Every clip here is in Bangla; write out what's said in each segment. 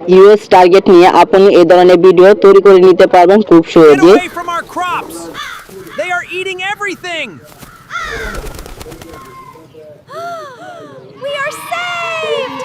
ইউএস টার্গেট নিয়ে আপনি এই ধরনের ভিডিও তৈরি করে নিতে পারবেন খুব Get সহজে। away from our crops! They are eating everything! We are saved!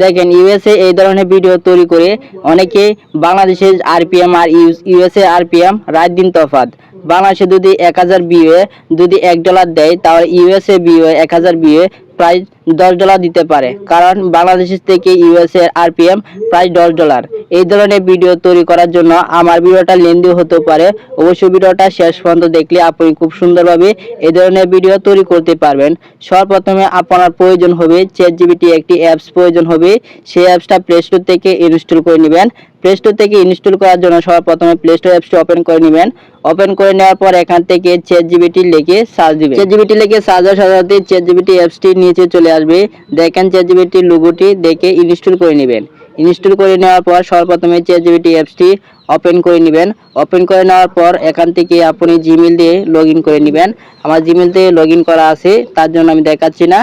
দেখেন ইউএসএ এই ধরনের ভিডিও তৈরি করে অনেকে বাংলাদেশের আরপিএম আর ইউএসএ আরপিএম রাত দিন তফাৎ। বাংলাদেশে যদি 1000 বিএ যদি $1 দেয়, তাহলে ইউএসএ বিএ 1000 বিএ প্রায় $10 দিতে পারে, কারণ বাংলাদেশের থেকে ইউএসএ আরপিএম প্রায় $10। এই ধরনের ভিডিও তৈরি করার জন্য আমার ভিডিওটা লেন্দি হতে পারে, অবশ্যই ভিডিওটা শেষ পর্যন্ত দেখলে আপনি খুব সুন্দরভাবে এই ধরনের ভিডিও তৈরি করতে পারবেন। সর্বপ্রথমে আপনার প্রয়োজন হবে চ্যাটজিপিটি একটি অ্যাপস প্রয়োজন হবে। সেই অ্যাপসটা প্লে স্টোর থেকে ইনস্টল করে নেবেন। প্লে স্টোর থেকে ইনস্টল করার জন্য সর্বপ্রথমে প্লে স্টোর অ্যাপসটি ওপেন করে নেবেন। ওপেন করে নেওয়ার পর এখান থেকে চ্যাটজিপিটি লিখে সার্চ দিবেন। চ্যাটজিপিটি লিখে সার্চ দেওয়ার সাথে সাথে চ্যাটজিপিটি অ্যাপসটি নিচে চলে আসবে। দেখেন চ্যাটজিপিটির লোগোটি দেখে ইনস্টল করে নেবেন। ইনস্টল করে নেওয়ার পর সর্বপ্রথমে চ্যাটজিপিটি অ্যাপসটি ওপেন করে নেবেন। ওপেন করে নেওয়ার পর এখান থেকে আপনি জিমেইল দিয়ে লগ ইন করে নেবেন। আমার জিমেইল দিয়ে লগ ইন করা আছে, তার জন্য আমি দেখাচ্ছি না।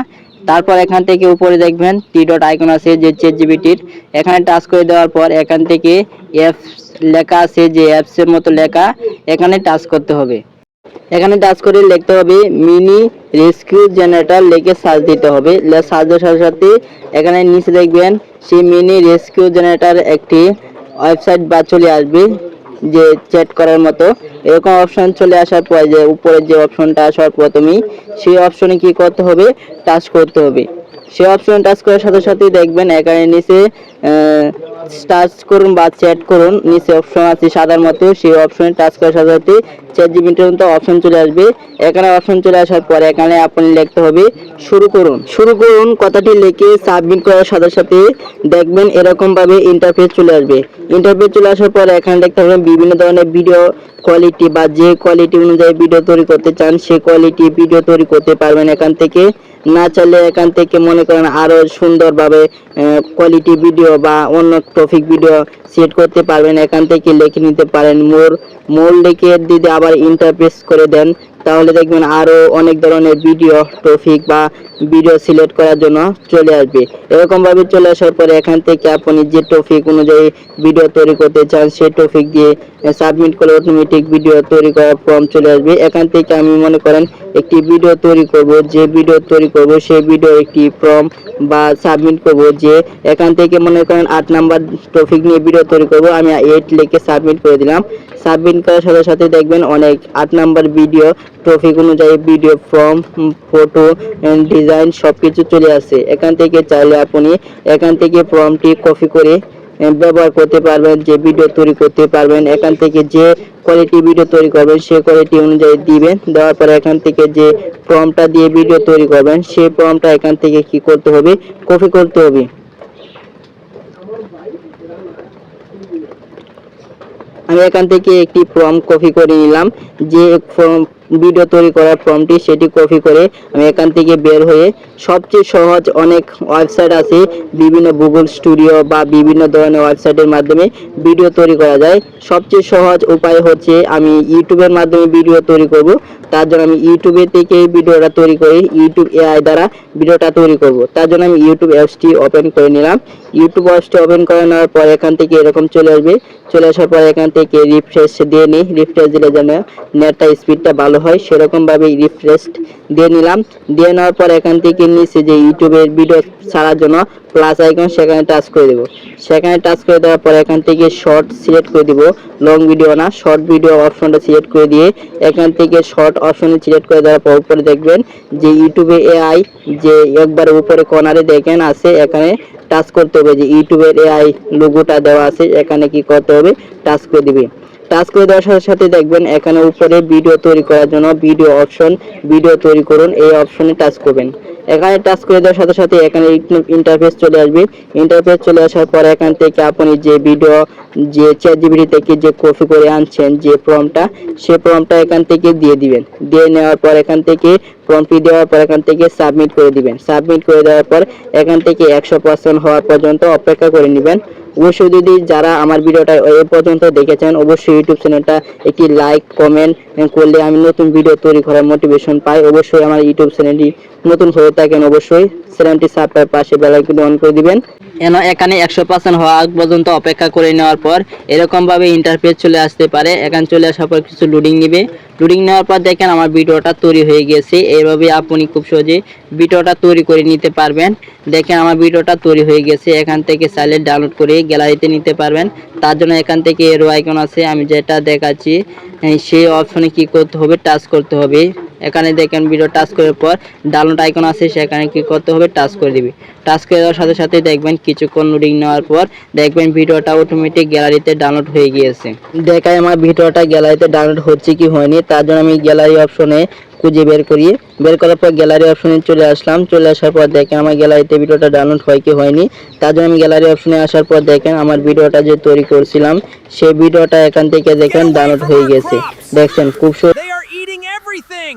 তারপর এখান থেকে উপরে দেখবেন 3 ডট আইকন আছে যে চ্যাটজিপিটির, এখানে টাচ করে দেওয়ার পর এখান থেকে অ্যাপস লেখা আছে, যে অ্যাপসের মতো লেখা, এখানে টাচ করতে হবে। এখানে টাচ করে লিখতে হবে মিনি রেস্কিউ জেনারেটর, লিখে সার্চ দিতে হবে। সার্চ দেওয়ার সাথে সাথে এখানে নিচে দেখবেন সেই মিনি রেস্কিউ জেনারেটর একটি ওয়েবসাইট বা চলে আসবে, যে চ্যাট করার মতো এরকম অপশন চলে আসার পর যে উপরে যে অপশনটা আসার প্রথমেই সেই অপশনে কি করতে হবে, টাচ করতে হবে। সেই অপশন টাচ করার সাথে সাথে দেখবেন এখানে নিচে টাচ করুন বা চ্যাট করুন নিচে অপশন আছে সাদার মতো, সেই অপশনে টাচ করার সাথে সাথে চ্যাটজিপিটির মতো অপশন চলে আসবে। এখানে অপশন চলে আসার পর এখানে আপনি লিখতে হবে শুরু করুন। শুরু করুন কথাটি লিখে সাবমিট করার সাথে সাথে দেখবেন এরকম ভাবে ইন্টারফেস চলে আসবে। ইন্টারফেস চলে আসার পর এখানে দেখতে পাবেন বিভিন্ন ধরনের ভিডিও কোয়ালিটি বা যে কোয়ালিটি অনুযায়ী ভিডিও তৈরি করতে চান সেই কোয়ালিটি ভিডিও তৈরি করতে পারবেন এখান থেকে। না চাইলে এখান থেকে মনে করেন আরো সুন্দরভাবে কোয়ালিটি ভিডিও বা অন্য টপিক ভিডিও সেট করতে পারবেন। এখান থেকে লিখে নিতে পারেন মোর লিখে যদি আবার ইন্টারফেস করে দেন, তাহলে দেখবেন আরো অনেক ধরনের ভিডিও টপিক বা ভিডিও সিলেক্ট করার জন্য চলে আসবে। এরকম ভাবে চলে আসার পরে এখান থেকে আপনি যে টপিক অনুযায়ী ভিডিও তৈরি করতে চান সেই টপিক দিয়ে সাবমিট করলে অটোমেটিক ভিডিও তৈরি করার ফর্ম চলে আসবে। এখান থেকে আমি মনে করেন একটি ভিডিও তৈরি করব, যে ভিডিও তৈরি করব সেই ভিডিও একটি ফর্ম বা সাবমিট করব, যে এখান থেকে মনে করেন 8 নাম্বার টপিক নিয়ে ভিডিও তৈরি করব, আমি 8 লিখে সাবমিট করে দিলাম। সাবমিট করার সাথে সাথে দেখবেন অনেক 8 নাম্বার ভিডিও টপিক অনুযায়ী ভিডিও ফর্ম ফটো ডিজাইন সবকিছু চলে আসে। এখান থেকে চাইলে আপনি এখান থেকে ফর্মটি কপি করে ব্যবহার করতে পারবেন, যে ভিডিও তৈরি করতে পারবেন। এখান থেকে যে কোয়ালিটি ভিডিও তৈরি করবেন সেই কোয়ালিটি অনুযায়ী দিবেন। দেওয়ার পরে এখান থেকে যে ফর্মটা দিয়ে ভিডিও তৈরি করবেন সেই ফর্মটা এখান থেকে কি করতে হবে, কপি করতে হবে। আমি এখান থেকে একটি ফর্ম কপি করে নিলাম, যে ফর্ম ভিডিও তৈরি করার ফর্মটি সেটি কপি করে আমি এখান থেকে বের হয়ে সবচেয়ে সহজ অনেক ওয়েবসাইট আছে, বিভিন্ন গুগল স্টুডিও বা বিভিন্ন ধরনের ওয়েবসাইটের মাধ্যমে ভিডিও তৈরি করা যায়। সবচেয়ে সহজ উপায় হচ্ছে আমি ইউটিউবের মাধ্যমে ভিডিও তৈরি করব। তার জন্য আমি ইউটিউবে থেকে ভিডিওটা তৈরি করি, ইউটিউব এআই দ্বারা ভিডিওটা তৈরি করব। তার জন্য আমি ইউটিউব অ্যাপসটি ওপেন করে নিলাম। ইউটিউব অ্যাপসটি ওপেন করে নেওয়ার পর এখান থেকে এরকম চলে আসবে। চলে আসার পর এখান থেকে রিফ্রেশ দিয়ে নিই, রিফ্রেশ দিলে যেন নেটটা স্পিডটা ভালো হয় সেরকম ভাবে রিফ্রেশ দিয়ে নিলাম। দিয়ে নেওয়ার পর এখান থেকে নিচে যে ইউটিউবের ভিডিও ছাড়ার জন্য প্লাস আইকন সেখানে টাচ করে দেব। সেখানে টাচ করে দেওয়ার পর এখান থেকে শর্ট সিলেক্ট করে দিব, লং ভিডিও না, শর্ট ভিডিও অপশনটা সিলেক্ট করে দিয়ে এখান থেকে শর্ট অপশনে সিলেক্ট করে দেওয়ার পর উপরে দেখবেন যে ইউটিউবে এআই যে একবার উপরে কর্নারে দেখেন আছে, এখানে টাচ করতে হবে, যে ইউটিউবের এআই লোগোটা দেওয়া আছে এখানে কি করতে হবে, টাচ করে দিবে। টাচ করে দেওয়ার সাথে সাথে দেখবেন এখানে উপরে ভিডিও তৈরি করার জন্য ভিডিও অপশন, ভিডিও তৈরি করুন এই অপশনে টাচ করবেন। এখানে টাচ করে দেওয়ার সাথে সাথে এখানে ইন্টারফেস চলে আসবে। ইন্টারফেস চলে আসার পর এখান থেকে আপনি যে ভিডিও যে চ্যাটজিপিটি থেকে যে কপি করে আনছেন যে প্রম্পটটা, সেই প্রম্পটটা এখান থেকে দিয়ে দিবেন। দিয়ে নেওয়ার পর এখান থেকে প্রম্পটটি দেওয়ার পর এখান থেকে সাবমিট করে দিবেন। সাবমিট করে দেওয়ার পর এখান থেকে 100% হওয়ার পর্যন্ত অপেক্ষা করে নেবেন। অবশ্যই যদি যারা আমার ভিডিওটা এই পর্যন্ত দেখেছেন, অবশ্যই ইউটিউব চ্যানেলটা একটি লাইক কমেন্ট করলে আমি নতুন ভিডিও তৈরি করার মোটিভেশন পাই। অবশ্যই আমার ইউটিউব চ্যানেলটি নতুন হয়ে থাকেন, অবশ্যই চ্যানেলটি সাবস্ক্রাইব পাশে বেল আইকন অন করে দিবেন। এখানে 100% হওয়া পর্যন্ত অপেক্ষা করে নেওয়ার পর এরকম ভাবে ইন্টারফেস চলে আসতে পারে। এখানে চলে আসার পর কিছু লোডিং নেবে। লোডিং নেওয়ার পর দেখেন আমার ভিডিওটা তৈরি হয়ে গেছে। এইভাবে আপনি খুব সহজে ভিডিওটা তৈরি করে নিতে পারবেন। দেখেন আমার ভিডিওটা তৈরি হয়ে গেছে। এখান থেকে চাইলে ডাউনলোড করে গ্যালারিতে নিতে পারবেন। তার জন্য এখান থেকে এরো আইকন আছে, আমি যেটা দেখাচ্ছি সেই অপশনে কি করতে হবে, টাচ করতে হবে। এখানে দেখেন ভিডিও টাচ করার পর ডাউনলোড আইকন আছে, সেখানে কি করতে হবে, টাচ করে দিবি। টাচ করে দেওয়ার সাথে সাথে দেখবেন কিছুক্ষণ লোডিং নেওয়ার পর দেখবেন ভিডিওটা অটোমেটিক গ্যালারিতে ডাউনলোড হয়ে গিয়েছে। দেখায় আমার ভিডিওটা গ্যালারিতে ডাউনলোড হচ্ছে কি হয়নি, তার জন্য আমি গ্যালারি অপশনে খুঁজে বের করি। বের করার পর গ্যালারি অপশনে চলে আসলাম। চলে আসার পর দেখেন আমার গ্যালারিতে ভিডিওটা ডাউনলোড হয় কি হয়নি। তার জন্য আমি গ্যালারি অপশনে আসার পর দেখেন আমার ভিডিওটা যে তৈরি করছিলাম সেই ভিডিওটা এখান থেকে দেখেন ডাউনলোড হয়ে গেছে। দেখছেন খুব They are eating everything!